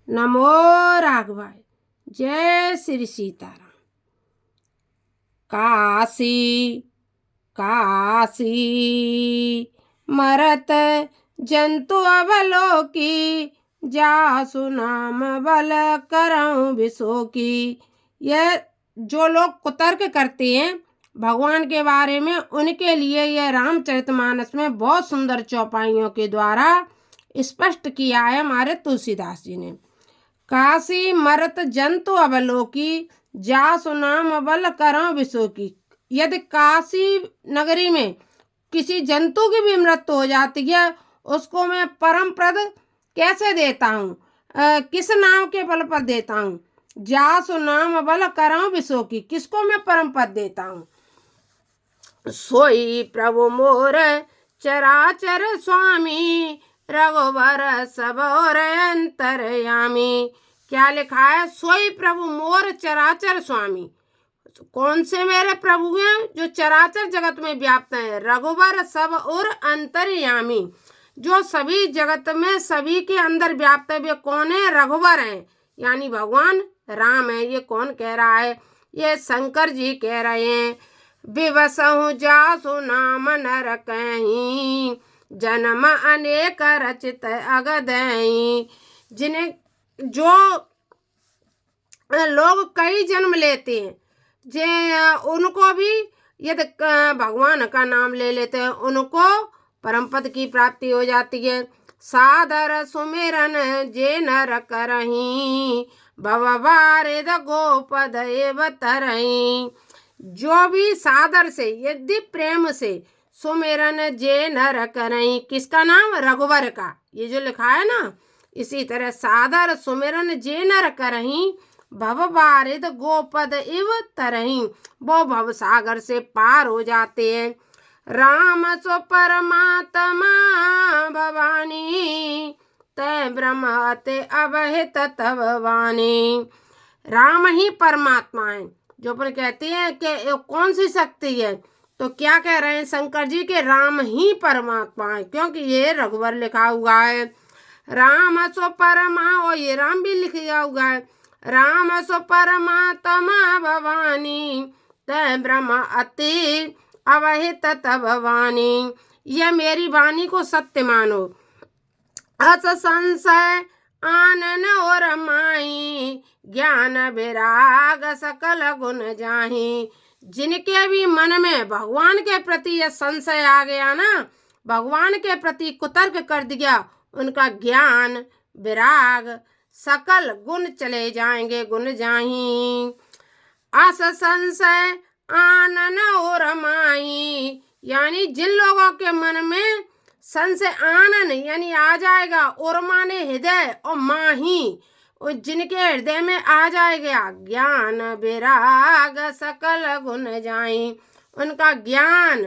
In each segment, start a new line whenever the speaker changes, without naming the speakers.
नमो राघवाय। जय श्री सीताराम। काशी काशी मरत जंतु अवलोकी, जासु नाम बल करऊं विशोकी। यह जो लोग कुतर्क करते हैं भगवान के बारे में, उनके लिए यह रामचरितमानस में बहुत सुंदर चौपाइयों के द्वारा स्पष्ट किया है हमारे तुलसीदास जी ने। काशी मरत जंतु अवलोकी, जासु नाम बल करऊं विशोकी। यदि काशी नगरी में किसी जंतु की भी मृत्यु हो जाती है, उसको मैं परम पद कैसे देता हूँ, किस नाम के बल पर देता हूँ? जासु नाम बल करऊं विशोकी। किसको मैं परम पद देता हूँ? सोई प्रभु मोर चराचर स्वामी, रघुवर सब और अंतरयामी। क्या लिखा है? सोई प्रभु मोर चराचर स्वामी। कौन से मेरे प्रभु हैं? जो चराचर जगत में व्याप्त हैं। रघुवर सब और अंतर्यामी, जो सभी जगत में सभी के अंदर व्याप्त है। वे कौन है? रघुवर हैं, यानी भगवान राम है। ये कौन कह रहा है? ये शंकर जी कह रहे हैं। विवसहु जासु नाम नर कहीं, जन्म अनेक रचित अगदहीं। जिन्हें जो लोग कई जन्म लेते हैं, जे उनको भी यदि भगवान का नाम ले लेते हैं, उनको परम पद की प्राप्ति हो जाती है। सादर सुमिरन जे नर करहीं, भव बारिद गोपद एव तरहीं। जो भी सादर से यदि प्रेम से सुमिरन जे नर करहीं, किसका नाम? रघुवर का। ये जो लिखा है ना, इसी तरह सादर सुमिरन जे नर करहीं, भव बारिद गोपद इव तरहीं। वो भव सागर से पार हो जाते हैं। राम सो परमात्मा भवानी, तय ब्रह्म ते अवहित तव वाणी। राम ही परमात्मा है। जो अपन कहते हैं कि कौन सी शक्ति है, तो क्या कह रहे हैं शंकर जी के? राम ही परमात्मा है, क्योंकि ये रघुवर लिखा हुआ है। राम सो परमा, और ये राम भी लिखा हुआ है। राम सो परमात्मा भवानी, तय ब्रह्म अति अवहित तव वाणी। यह मेरी वाणी को सत्य मानो। अस संशय आनन और माही, ज्ञान विराग सकल गुण जाही। जिनके भी मन में भगवान के प्रति यह संशय आ गया ना, भगवान के प्रति कुतर्क कर दिया, उनका ज्ञान विराग सकल गुण चले जाएंगे, गुण जाही। अस संशय आनन और माही, यानी जिन लोगों के मन में संशय आनन यानी आ जाएगा, और माने हृदय, और माही जिनके हृदय में आ जाएगा ज्ञान विराग सकल गुण जाई। उनका ज्ञान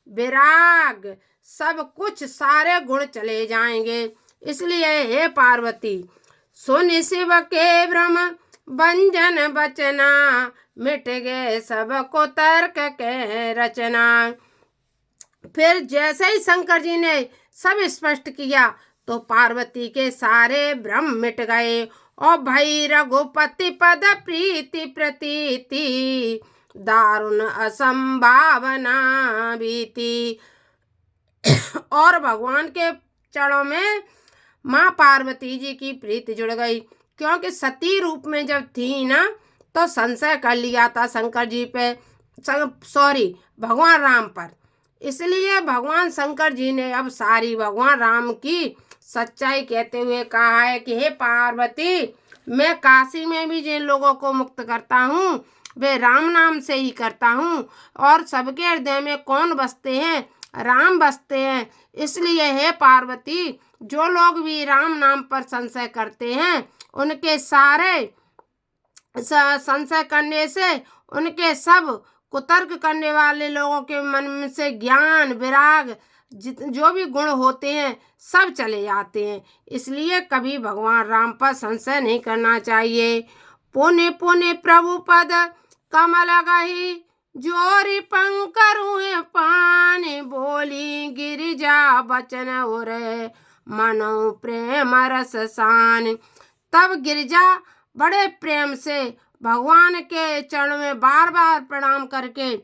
विराग सब कुछ सारे गुण चले जाएंगे। इसलिए हे पार्वती, सुन शिव के ब्रह्म भंजन बचना, मिट गए सब को तर्क के रचना। फिर जैसे ही शंकर जी ने सब स्पष्ट किया, तो पार्वती के सारे भ्रम मिट गए। और भई रघुपति पद प्रीति प्रतीति, दारुण असंभावना बीती। और भगवान के चरणों में माँ पार्वती जी की प्रीति जुड़ गई, क्योंकि सती रूप में जब थी ना, तो संशय कर लिया था शंकर जी पे, सॉरी भगवान राम पर। इसलिए भगवान शंकर जी ने अब सारी भगवान राम की सच्चाई कहते हुए कहा है कि हे पार्वती, मैं काशी में भी जिन लोगों को मुक्त करता हूँ, वे राम नाम से ही करता हूँ। और सबके हृदय में कौन बसते हैं? राम बसते हैं। इसलिए हे पार्वती, जो लोग भी राम नाम पर संशय करते हैं, उनके सारे संशय करने से उनके सब कुतर्क करने वाले लोगों के मन में से ज्ञान विराग जो भी गुण होते हैं सब चले जाते हैं। इसलिए कभी भगवान राम पर संशय नहीं करना चाहिए। पुण्य पुण्य प्रभु पद कमल गही, जोरी पंकरु पानी बोली गिरिजा बचन और मनो प्रेम रस सान। तब गिरिजा बड़े प्रेम से भगवान के चरणों में बार बार प्रणाम करके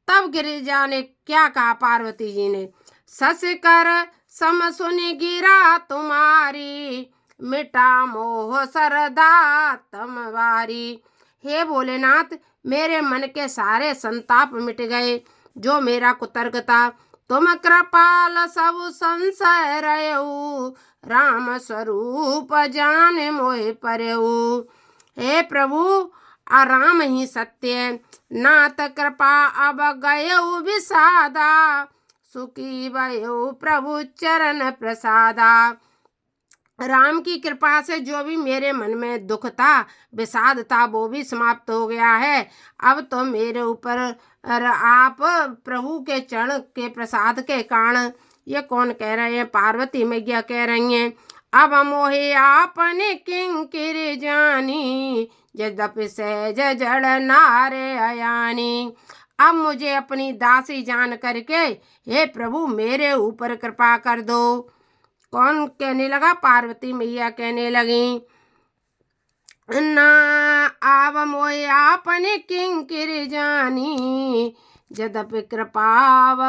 तब गिरिजा ने क्या कहा, पार्वती जी ने, सस कर सम सुनि गिरा तुम्हारी, मिटा मोह सरदा तमवारी। हे भोलेनाथ, मेरे मन के सारे संताप मिट गए, जो मेरा कुतर्क था। तुम कृपाल सब संशय रहु, राम स्वरूप जान मोहि परहु। हे प्रभु, राम ही सत्य है, नाथ कृपा अब गयउ विषादा, सुखी भयउ प्रभु चरण प्रसादा। राम की कृपा से जो भी मेरे मन में दुख था, विषाद था, वो भी समाप्त हो गया है। अब तो मेरे ऊपर आप प्रभु के चरण के प्रसाद के कारण, ये कौन कह रहे हैं, पार्वती मैया कह रही हैं, अब मोहे आपने किंकिर जानी, यद्यपि सहज जड़ नारे अयानी। अब मुझे अपनी दासी जान करके हे प्रभु मेरे ऊपर कृपा कर दो। कौन कहने लगा, पार्वती मैया कहने लगी, ना आव मोए आपने किंकिर जानी, यद्यपि कृपाव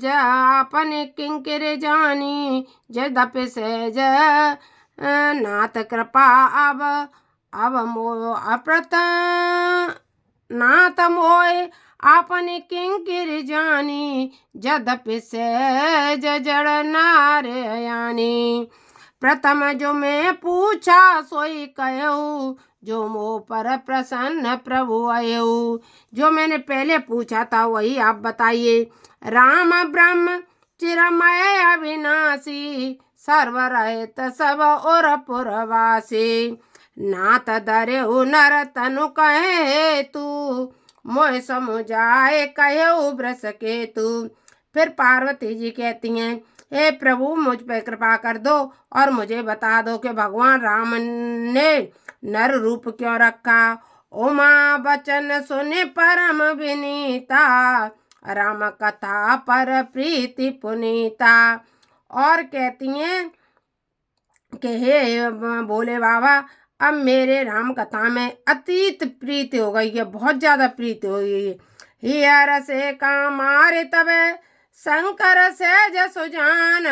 आपने किंकिर जानी, यद्यपि सहज नाथ कृपा अब मोह अप्रत नाथ मोए आपने किंकिर जानी, यद्यपि सहज जड़ नारयानी। प्रथम जो मैं पूछा सोई कहूँ, जो मोह पर प्रसन्न प्रभु आयु। जो मैंने पहले पूछा था वही आप बताइए। राम ब्रह्म चिरमय अविनाशी, सर्वरहित सब और पुरवासी। नाथ धरे नर तनु कहे तू, मोह समुझाए कहे ब्रस के तू। फिर पार्वती जी कहती हैं, हे प्रभु मुझ पर कृपा कर दो और मुझे बता दो कि भगवान राम ने नर रूप क्यों रखा। उमा बचन सुने परम विनीता, राम कथा पर प्रीति पुनीता। और कहती हैं कि हे भोले बाबा, अब मेरे राम कथा में अतीत प्रीति हो गई है, बहुत ज्यादा प्रीति हो गई है। हियर से कामारे तबे शंकर सहज सुजान,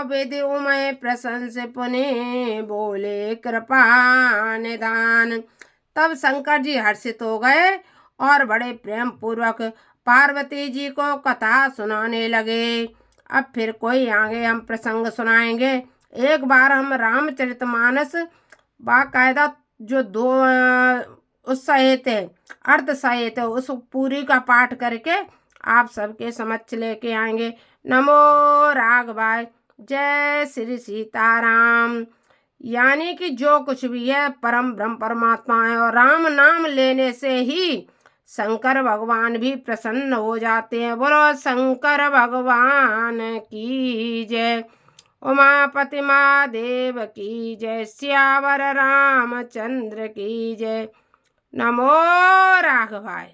विधि उमय प्रशंस पुनि बोले कृपा निधान। तब शंकर जी हर्षित हो गए और बड़े प्रेम पूर्वक पार्वती जी को कथा सुनाने लगे। अब फिर कोई आगे हम प्रसंग सुनाएंगे। एक बार हम रामचरितमानस बाकायदा जो दो उस सहित है, अर्ध सहित है, उस पूरी का पाठ करके आप सबके समक्ष लेके आएंगे। नमो राघवाय, जय श्री सीताराम। यानी कि जो कुछ भी है परम ब्रह्म परमात्मा है, और राम नाम लेने से ही शंकर भगवान भी प्रसन्न हो जाते हैं। बोलो शंकर भगवान की जय। उमापति महादेव की जय। सियावर रामचंद्र की जय। नमो राघवाय।